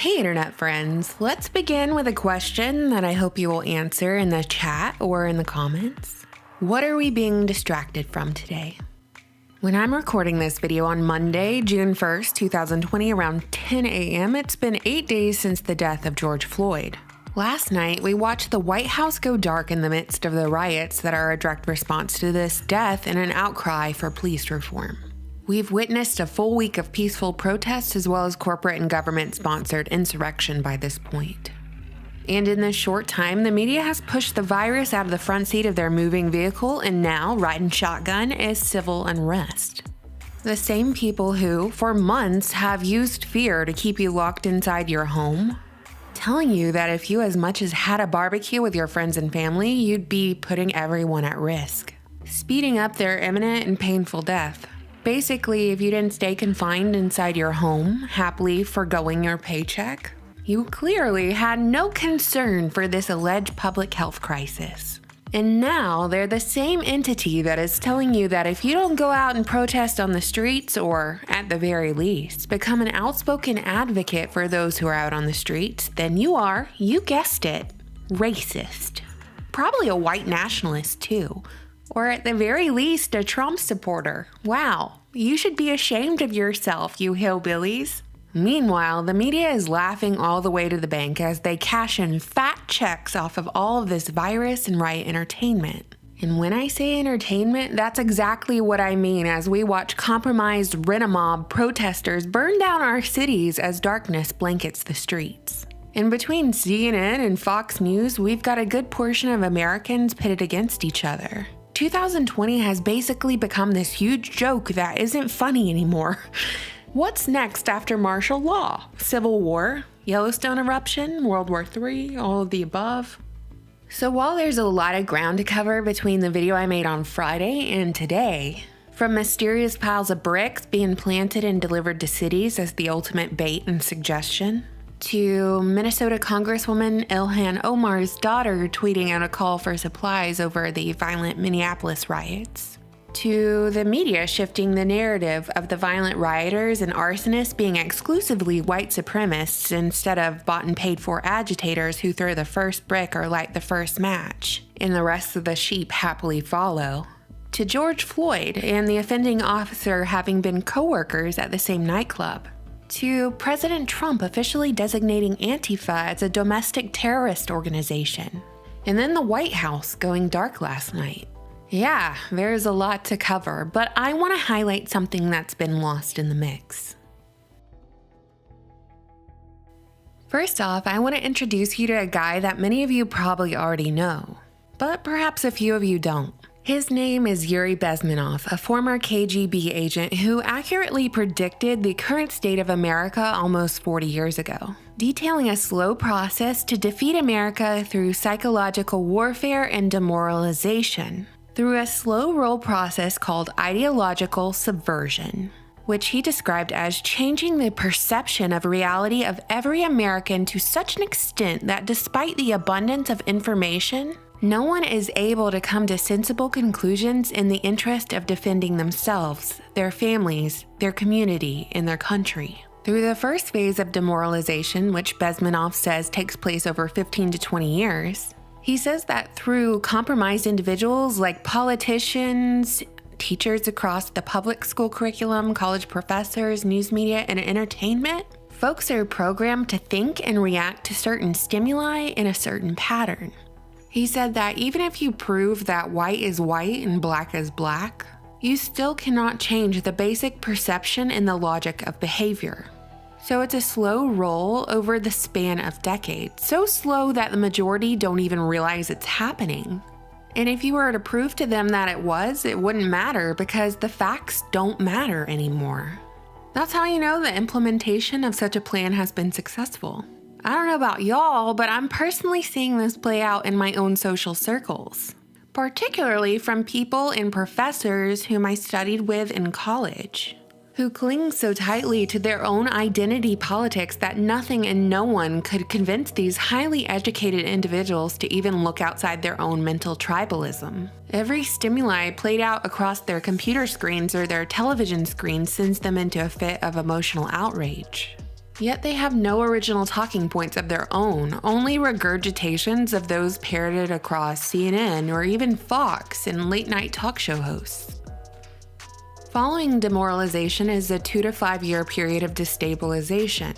Hey internet friends, let's begin with a question that I hope you will answer in the chat or in the comments. What are we being distracted from today? When I'm recording this video on Monday, June 1st, 2020 around 10 a.m., it's been 8 days since the death of George Floyd. Last night, we watched the White House go dark in the midst of the riots that are a direct response to this death and an outcry for police reform. We've witnessed a full week of peaceful protests as well as corporate and government-sponsored insurrection by this point. And in this short time, the media has pushed the virus out of the front seat of their moving vehicle, and now, riding shotgun, is civil unrest. The same people who, for months, have used fear to keep you locked inside your home, telling you that if you as much as had a barbecue with your friends and family, you'd be putting everyone at risk, speeding up their imminent and painful death. Basically, if you didn't stay confined inside your home, happily forgoing your paycheck, you clearly had no concern for this alleged public health crisis. And now they're the same entity that is telling you that if you don't go out and protest on the streets, or at the very least, become an outspoken advocate for those who are out on the streets, then you are, you guessed it, racist. Probably a white nationalist too. Or at the very least, a Trump supporter. Wow, you should be ashamed of yourself, you hillbillies. Meanwhile, the media is laughing all the way to the bank as they cash in fat checks off of all of this virus and riot entertainment. And when I say entertainment, that's exactly what I mean as we watch compromised rent-a-mob protesters burn down our cities as darkness blankets the streets. And between CNN and Fox News, we've got a good portion of Americans pitted against each other. 2020 has basically become this huge joke that isn't funny anymore. What's next after martial law? Civil War? Yellowstone eruption? World War III? All of the above? So while there's a lot of ground to cover between the video I made on Friday and today, from mysterious piles of bricks being planted and delivered to cities as the ultimate bait and suggestion, to Minnesota Congresswoman Ilhan Omar's daughter tweeting out a call for supplies over the violent Minneapolis riots, to the media shifting the narrative of the violent rioters and arsonists being exclusively white supremacists instead of bought and paid for agitators who throw the first brick or light the first match, and the rest of the sheep happily follow, to George Floyd and the offending officer having been co-workers at the same nightclub, to President Trump officially designating Antifa as a domestic terrorist organization, and then the White House going dark last night. Yeah, there's a lot to cover, but I want to highlight something that's been lost in the mix. First off, I want to introduce you to a guy that many of you probably already know, but perhaps a few of you don't. His name is Yuri Bezmenov, a former KGB agent who accurately predicted the current state of America almost 40 years ago, detailing a slow process to defeat America through psychological warfare and demoralization, through a slow roll process called ideological subversion, which he described as changing the perception of reality of every American to such an extent that despite the abundance of information, no one is able to come to sensible conclusions in the interest of defending themselves, their families, their community, and their country. Through the first phase of demoralization, which Bezmenov says takes place over 15 to 20 years, he says that through compromised individuals like politicians, teachers across the public school curriculum, college professors, news media, and entertainment, folks are programmed to think and react to certain stimuli in a certain pattern. He said that even if you prove that white is white and black is black, you still cannot change the basic perception and the logic of behavior. So it's a slow roll over the span of decades, so slow that the majority don't even realize it's happening. And if you were to prove to them that it wouldn't matter because the facts don't matter anymore. That's how you know the implementation of such a plan has been successful. I don't know about y'all, but I'm personally seeing this play out in my own social circles, particularly from people and professors whom I studied with in college, who cling so tightly to their own identity politics that nothing and no one could convince these highly educated individuals to even look outside their own mental tribalism. Every stimuli played out across their computer screens or their television screens sends them into a fit of emotional outrage. Yet they have no original talking points of their own, only regurgitations of those parroted across CNN or even Fox and late-night talk show hosts. Following demoralization is a 2 to 5 year period of destabilization,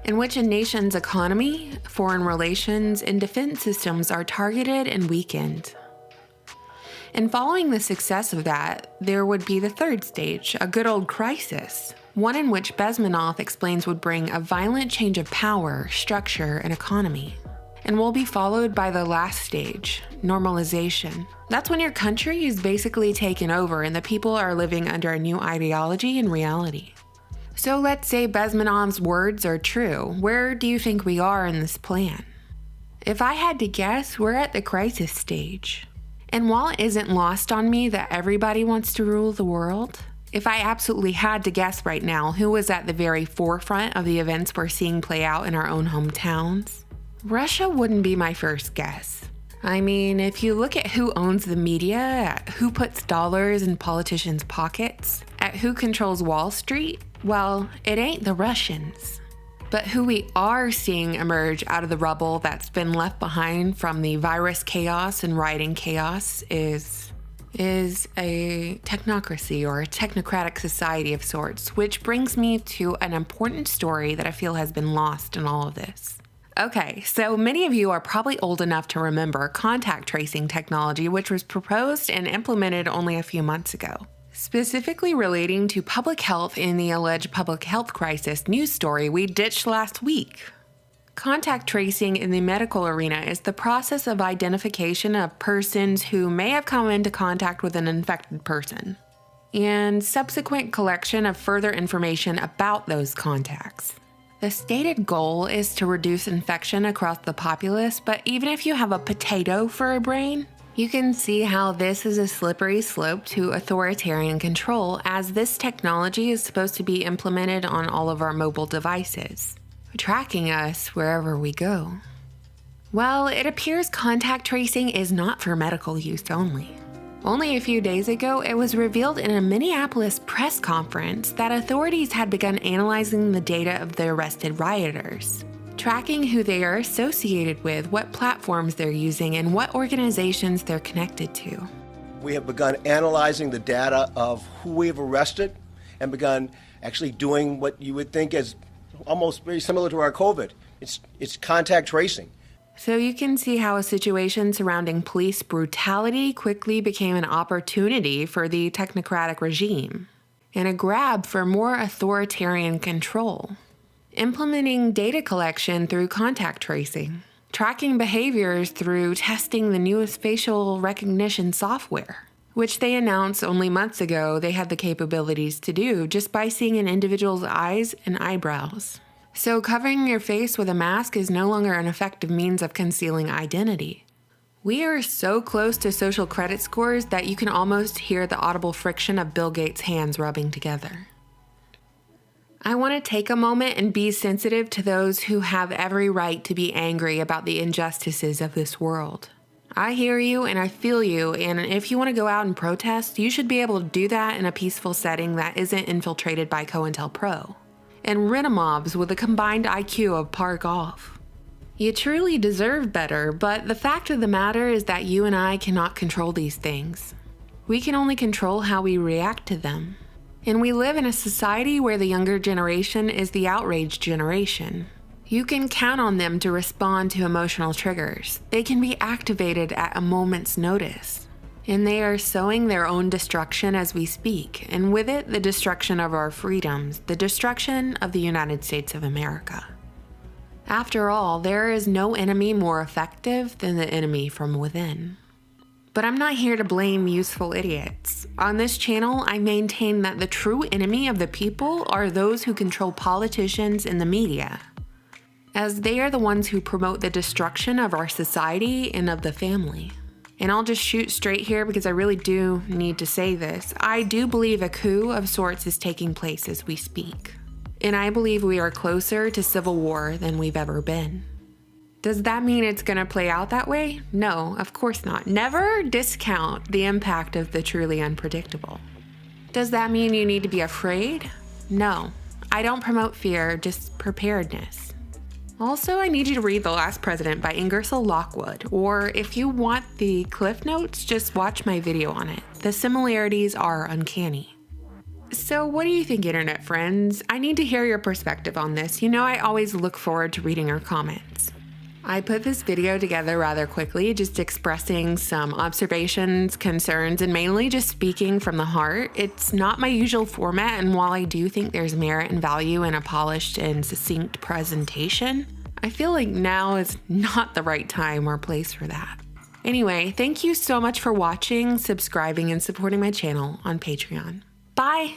in which a nation's economy, foreign relations, and defense systems are targeted and weakened. And following the success of that, there would be the third stage, a good old crisis, one in which Bezmenov explains would bring a violent change of power, structure, and economy, and will be followed by the last stage, normalization. That's when your country is basically taken over and the people are living under a new ideology and reality. So let's say Bezmenov's words are true. Where do you think we are in this plan? If I had to guess, we're at the crisis stage. And while it isn't lost on me that everybody wants to rule the world, if I absolutely had to guess right now who was at the very forefront of the events we're seeing play out in our own hometowns, Russia wouldn't be my first guess. I mean, if you look at who owns the media, at who puts dollars in politicians' pockets, at who controls Wall Street, well, it ain't the Russians. But who we are seeing emerge out of the rubble that's been left behind from the virus chaos and rioting chaos is a technocracy or a technocratic society of sorts, which brings me to an important story that I feel has been lost in all of this. Okay, so many of you are probably old enough to remember contact tracing technology, which was proposed and implemented only a few months ago. Specifically relating to public health in the alleged public health crisis news story we ditched last week. Contact tracing in the medical arena is the process of identification of persons who may have come into contact with an infected person, and subsequent collection of further information about those contacts. The stated goal is to reduce infection across the populace, but even if you have a potato for a brain, you can see how this is a slippery slope to authoritarian control, as this technology is supposed to be implemented on all of our mobile devices, tracking us wherever we go. Well, it appears contact tracing is not for medical use only. Only a few days ago, it was revealed in a Minneapolis press conference that authorities had begun analyzing the data of the arrested rioters, tracking who they are associated with, what platforms they're using, and what organizations they're connected to. We have begun analyzing the data of who we've arrested and begun actually doing what you would think is almost very similar to our COVID. It's contact tracing. So you can see how a situation surrounding police brutality quickly became an opportunity for the technocratic regime and a grab for more authoritarian control. Implementing data collection through contact tracing, tracking behaviors through testing the newest facial recognition software, which they announced only months ago they had the capabilities to do just by seeing an individual's eyes and eyebrows. So covering your face with a mask is no longer an effective means of concealing identity. We are so close to social credit scores that you can almost hear the audible friction of Bill Gates' hands rubbing together. I want to take a moment and be sensitive to those who have every right to be angry about the injustices of this world. I hear you and I feel you, and if you want to go out and protest, you should be able to do that in a peaceful setting that isn't infiltrated by COINTELPRO and rid of mobs with a combined IQ of par golf. You truly deserve better, but the fact of the matter is that you and I cannot control these things. We can only control how we react to them. And we live in a society where the younger generation is the outraged generation. You can count on them to respond to emotional triggers. They can be activated at a moment's notice. And they are sowing their own destruction as we speak, and with it, the destruction of our freedoms, the destruction of the United States of America. After all, there is no enemy more effective than the enemy from within. But I'm not here to blame useful idiots. On this channel, I maintain that the true enemy of the people are those who control politicians and the media, as they are the ones who promote the destruction of our society and of the family. And I'll just shoot straight here because I really do need to say this. I do believe a coup of sorts is taking place as we speak. And I believe we are closer to civil war than we've ever been. Does that mean it's going to play out that way? No, of course not. Never discount the impact of the truly unpredictable. Does that mean you need to be afraid? No, I don't promote fear, just preparedness. Also, I need you to read The Last President by Ingersoll Lockwood, or if you want the cliff notes, just watch my video on it. The similarities are uncanny. So what do you think, internet friends? I need to hear your perspective on this. You know I always look forward to reading your comments. I put this video together rather quickly, just expressing some observations, concerns, and mainly just speaking from the heart. It's not my usual format, and while I do think there's merit and value in a polished and succinct presentation, I feel like now is not the right time or place for that. Anyway, thank you so much for watching, subscribing, and supporting my channel on Patreon. Bye!